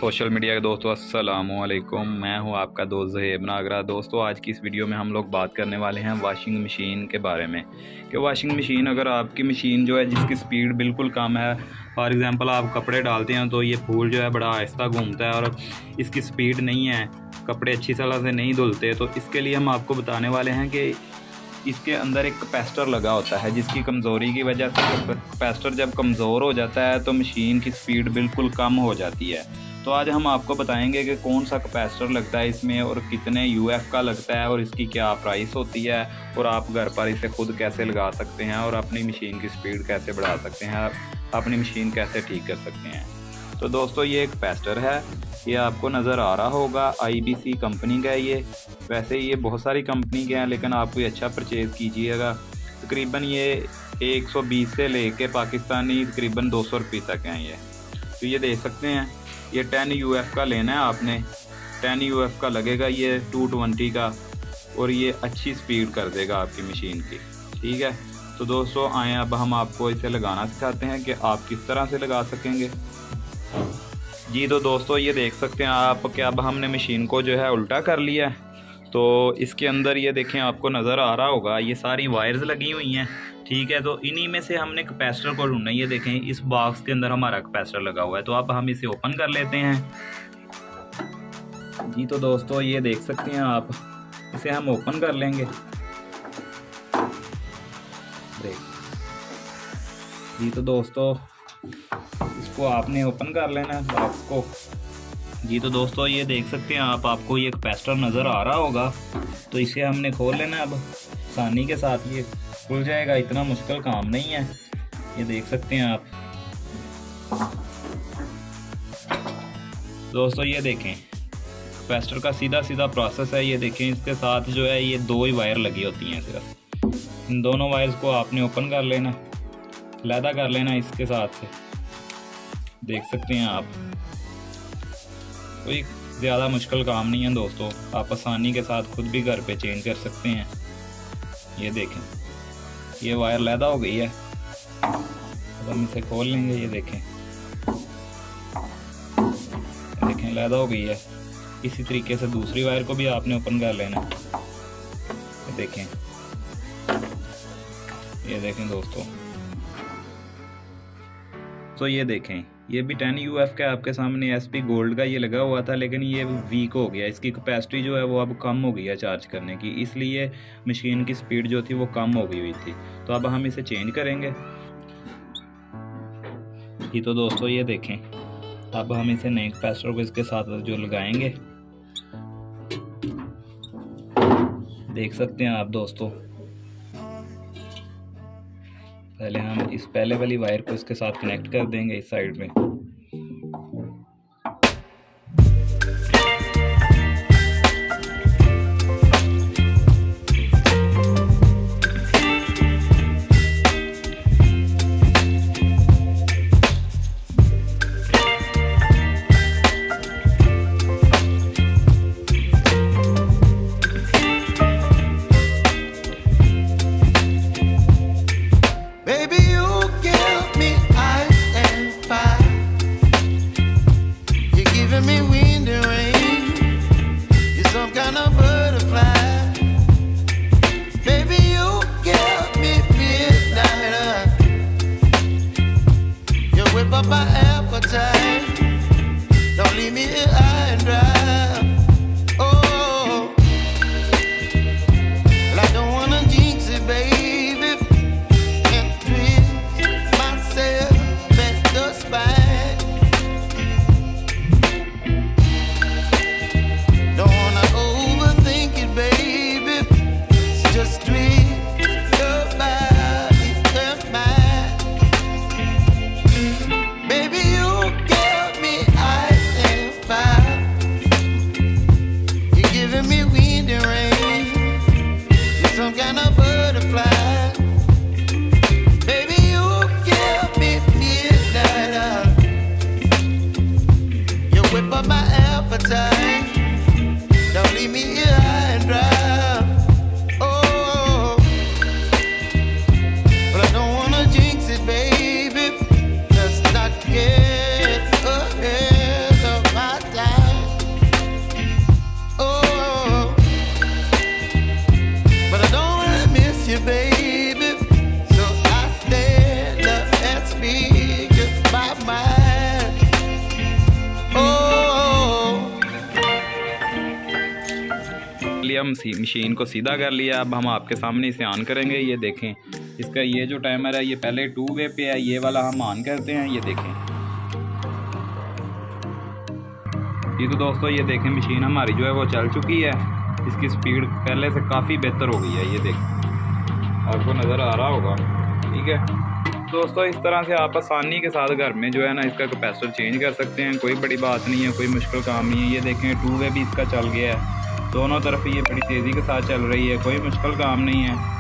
Social media के दोस्तों, अस्सलामु अलैकुम। मैं हूं आपका दोस्त ज़हेब नागरा। दोस्तों, आज की इस वीडियो में हम लोग बात करने वाले हैं वॉशिंग मशीन के बारे में कि वॉशिंग मशीन, अगर आपकी मशीन जो है जिसकी स्पीड बिल्कुल कम है, फॉर एग्ज़ाम्पल आप कपड़े डालते हैं तो ये फूल जो है बड़ा आहिस्ता घूमता है और इसकी स्पीड नहीं है, कपड़े अच्छी तरह से नहीं धुलते, तो इसके लिए हम आपको बताने वाले हैं कि इसके अंदर एक कैपेसिटर लगा होता है जिसकी कमज़ोरी की वजह से कैपेसिटर जब कमज़ोर हो जाता है तो मशीन की स्पीड बिल्कुल कम हो जाती है। तो आज हम आपको बताएंगे कि कौन सा कैपेसिटर लगता है इसमें और कितने यूएफ का लगता है और इसकी क्या प्राइस होती है और आप घर पर इसे खुद कैसे लगा सकते हैं और अपनी मशीन की स्पीड कैसे बढ़ा सकते हैं, अपनी मशीन कैसे ठीक कर सकते हैं। तो दोस्तों, ये एक कैपेसिटर है, ये आपको नज़र आ रहा होगा, IBC कंपनी का है ये। वैसे ये बहुत सारी कंपनी के हैं लेकिन आप कोई अच्छा परचेज़ कीजिएगा। तकरीबन ये 120 से लेके पाकिस्तानी तकरीबन 200 रुपये तक हैं ये। तो ये देख सकते हैं, ये 10 UF का लेना है आपने। 10 UF का लगेगा ये 220 का, और ये अच्छी स्पीड कर देगा आपकी मशीन की। ठीक है, तो दोस्तों आएँ अब हम आपको इसे लगाना सिखाते हैं कि आप किस तरह से लगा सकेंगे। जी तो दोस्तों, ये देख सकते हैं आप कि अब हमने मशीन को जो है उल्टा कर लिया है। तो इसके अंदर ये देखें, आपको नज़र आ रहा होगा ये सारी वायर्स लगी हुई हैं। ठीक है, तो इन्हीं में से हमने कैपेसिटर को ढूंढना है। ये देखें, इस बॉक्स के अंदर हमारा कैपेसिटर लगा हुआ है। तो अब हम इसे ओपन कर लेते हैं। जी तो दोस्तों, ये देख सकते हैं आप, इसे हम ओपन कर लेंगे। जी तो दोस्तों, इसको आपने ओपन कर लेना है बॉक्स को। जी तो दोस्तों, ये देख सकते हैं आप, आपको ये कैपेसिटर नज़र आ रहा होगा। तो इसे हमने खोल लेना है। अब आसानी के साथ ये खुल जाएगा, इतना मुश्किल काम नहीं है। ये देख सकते हैं आप दोस्तों, ये देखें कैपेसिटर का सीधा सीधा प्रोसेस है। ये देखें, इसके साथ जो है ये 2 ही वायर लगी होती हैं सिर्फ। इन दोनों वायर्स को आपने ओपन कर लेना, लैदा कर लेना इसके साथ से। देख सकते हैं आप, कोई ज़्यादा मुश्किल काम नहीं है दोस्तों, आप आसानी के साथ खुद भी घर पे चेंज कर सकते हैं। ये देखें, ये वायर लैदा हो गई है। अब हम इसे खोल लेंगे। ये देखें लैदा हो गई है। इसी तरीके से दूसरी वायर को भी आपने ओपन कर लेना। ये देखें दोस्तों, तो ये देखें, ये भी 10 UF का आपके सामने SP गोल्ड का ये लगा हुआ था, लेकिन ये वीक हो गया। इसकी कैपेसिटी जो है वो अब कम हो गई है चार्ज करने की, इसलिए मशीन की स्पीड जो थी वो कम हो गई हुई थी। तो अब हम इसे चेंज करेंगे। ये तो दोस्तों, ये देखें, अब हम इसे नए कैपेसिटर को इसके साथ जो लगाएंगे, देख सकते हैं आप दोस्तों। पहले हम इस पहले वाली वायर को इसके साथ कनेक्ट कर देंगे इस साइड में। Up my appetite, don't leave me here high and dry. Oh, well, I don't wanna jinx it, baby, and twist myself at the spine. Don't wanna overthink it, baby, it's just twist your body and mine. Up my appetite, don't leave me here high and dry. Oh, but I don't wanna jinx it, baby. Let's not get ahead of my हम machine को सीधा कर लिया। अब हम आपके सामने इसे ऑन करेंगे। ये देखें, इसका ये जो टाइमर है ये पहले 2 वे पे है, ये वाला हम ऑन करते हैं। ये देखें, ये तो दोस्तों ये देखें मशीन हमारी जो है वो चल चुकी है। इसकी स्पीड पहले से काफ़ी बेहतर हो गई है। ये देखें, आपको नज़र आ रहा होगा। ठीक है दोस्तों, इस तरह से आप आसानी के साथ घर में जो है ना इसका कैपेसिटर चेंज कर सकते हैं। कोई बड़ी बात नहीं है, कोई मुश्किल काम नहीं है। ये देखें 2 वे भी इसका चल गया है, दोनों तरफ ये बड़ी तेज़ी के साथ चल रही है, कोई मुश्किल काम नहीं है।